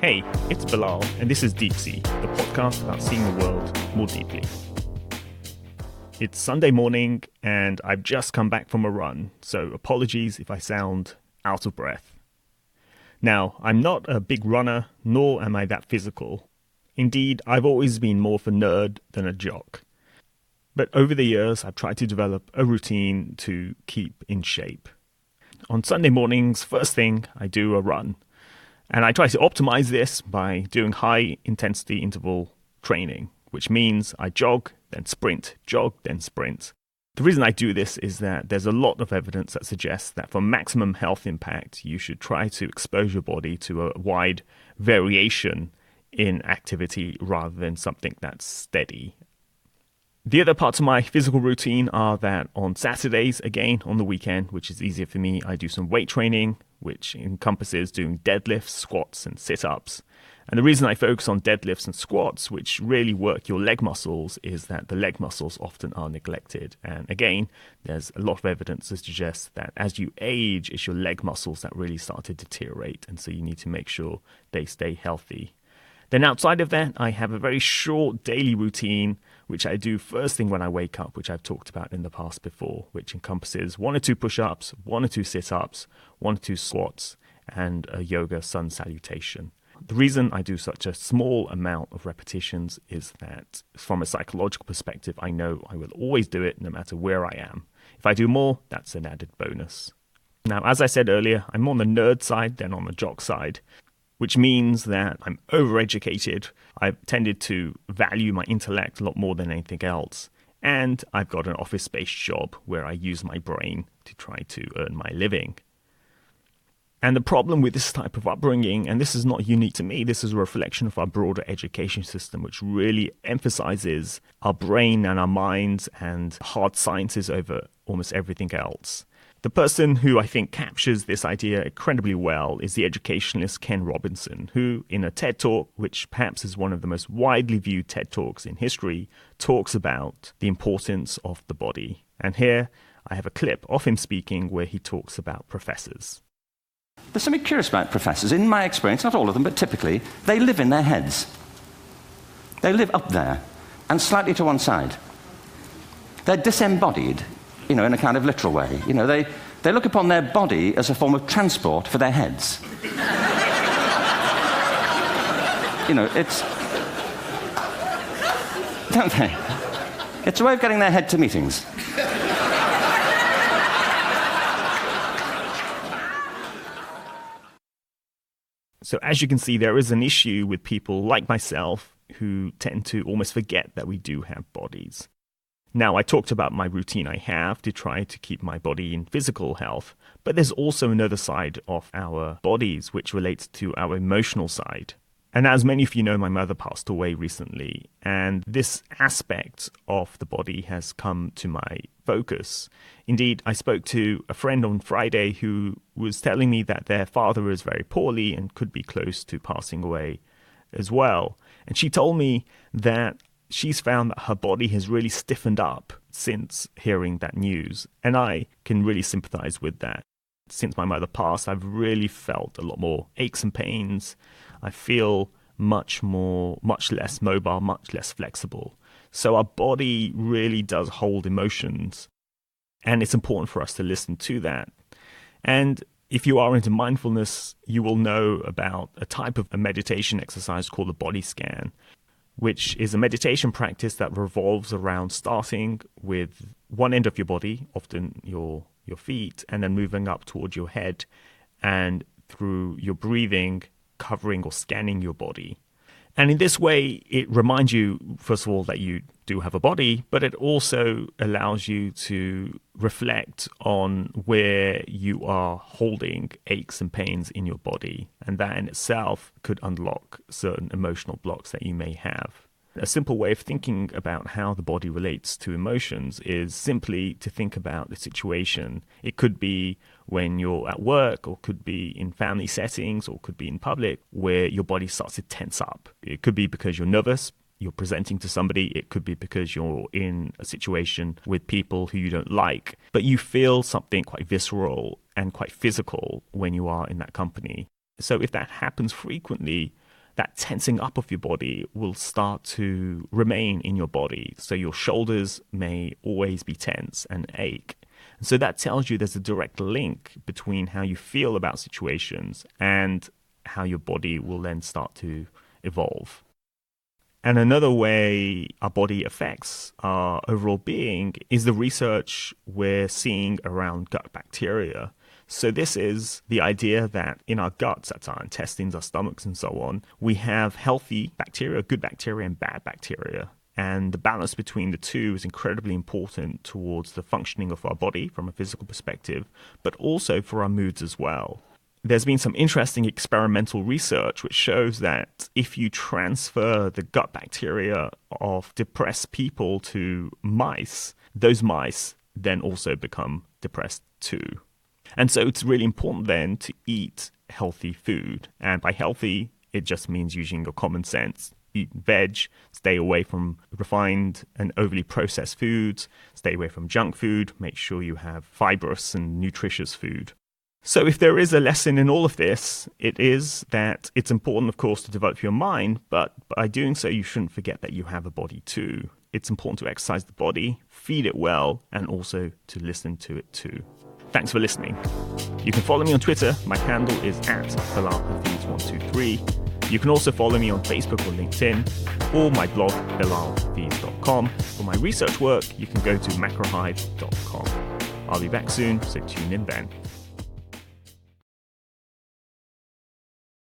Hey, it's Bilal, and this is Deep Sea, the podcast about seeing the world more deeply. It's Sunday morning, and I've just come back from a run, so apologies if I sound out of breath. Now, I'm not a big runner, nor am I that physical. Indeed, I've always been more of a nerd than a jock. But over the years, I've tried to develop a routine to keep in shape. On Sunday mornings, first thing, I do a run. And I try to optimize this by doing high-intensity interval training, which means I jog, then sprint, jog, then sprint. The reason I do this is that there's a lot of evidence that suggests that for maximum health impact, you should try to expose your body to a wide variation in activity rather than something that's steady. The other parts of my physical routine are that on Saturdays, again, on the weekend, which is easier for me, I do some weight training, which encompasses doing deadlifts, squats, and sit-ups. And the reason I focus on deadlifts and squats, which really work your leg muscles, is that the leg muscles often are neglected. And again, there's a lot of evidence to suggest that as you age, it's your leg muscles that really start to deteriorate. And so you need to make sure they stay healthy. Then outside of that, I have a very short daily routine, which I do first thing when I wake up, which I've talked about in the past before, which encompasses 1 or 2 push-ups, 1 or 2 sit-ups, 1 or 2 squats, and a yoga sun salutation. The reason I do such a small amount of repetitions is that from a psychological perspective, I know I will always do it no matter where I am. If I do more, that's an added bonus. Now, as I said earlier, I'm more on the nerd side than on the jock side, which means that I'm overeducated. I've tended to value my intellect a lot more than anything else. And I've got an office-based job where I use my brain to try to earn my living. And the problem with this type of upbringing, and this is not unique to me, this is a reflection of our broader education system, which really emphasizes our brain and our minds and hard sciences over almost everything else. The person who I think captures this idea incredibly well is the educationalist Ken Robinson, who in a TED Talk, which perhaps is one of the most widely viewed TED Talks in history, talks about the importance of the body. And here I have a clip of him speaking where he talks about professors. There's something curious about professors. In my experience, not all of them, but typically, they live in their heads. They live up there and slightly to one side. They're disembodied, in a kind of literal way. They look upon their body as a form of transport for their heads. It's... Don't they? It's a way of getting their head to meetings. So as you can see, there is an issue with people like myself who tend to almost forget that we do have bodies. Now, I talked about my routine I have to try to keep my body in physical health, but there's also another side of our bodies which relates to our emotional side. And as many of you know, my mother passed away recently, and this aspect of the body has come to my focus. Indeed, I spoke to a friend on Friday who was telling me that their father is very poorly and could be close to passing away as well. And she told me that she's found that her body has really stiffened up since hearing that news. And I can really sympathize with that. Since my mother passed, I've really felt a lot more aches and pains. I feel much less mobile, much less flexible. So our body really does hold emotions. And it's important for us to listen to that. And if you are into mindfulness, you will know about a type of a meditation exercise called the body scan, which is a meditation practice that revolves around starting with one end of your body, often your feet, and then moving up towards your head, and through your breathing, covering or scanning your body. And in this way, it reminds you, first of all, that you do have a body, but it also allows you to reflect on where you are holding aches and pains in your body. And that in itself could unlock certain emotional blocks that you may have. A simple way of thinking about how the body relates to emotions is simply to think about the situation. It could be when you're at work, or could be in family settings, or could be in public, where your body starts to tense up. It could be because you're nervous, you're presenting to somebody. It could be because you're in a situation with people who you don't like, but you feel something quite visceral and quite physical when you are in that company. So if that happens frequently, that tensing up of your body will start to remain in your body. So your shoulders may always be tense and ache. And so that tells you there's a direct link between how you feel about situations and how your body will then start to evolve. And another way our body affects our overall being is the research we're seeing around gut bacteria. So this is the idea that in our guts, that's our intestines, our stomachs, and so on, we have healthy bacteria, good bacteria, and bad bacteria. And the balance between the two is incredibly important towards the functioning of our body from a physical perspective, but also for our moods as well. There's been some interesting experimental research which shows that if you transfer the gut bacteria of depressed people to mice, those mice then also become depressed too. And so it's really important then to eat healthy food. And by healthy, it just means using your common sense. Eat veg, stay away from refined and overly processed foods, stay away from junk food, make sure you have fibrous and nutritious food. So if there is a lesson in all of this, it is that it's important, of course, to develop your mind, but by doing so, you shouldn't forget that you have a body too. It's important to exercise the body, feed it well, and also to listen to it too. Thanks for listening. You can follow me on Twitter. My handle is @BilalHafiz123. You can also follow me on Facebook or LinkedIn, or my blog, bilalhafiz.com. For my research work, you can go to macrohive.com. I'll be back soon, so tune in then.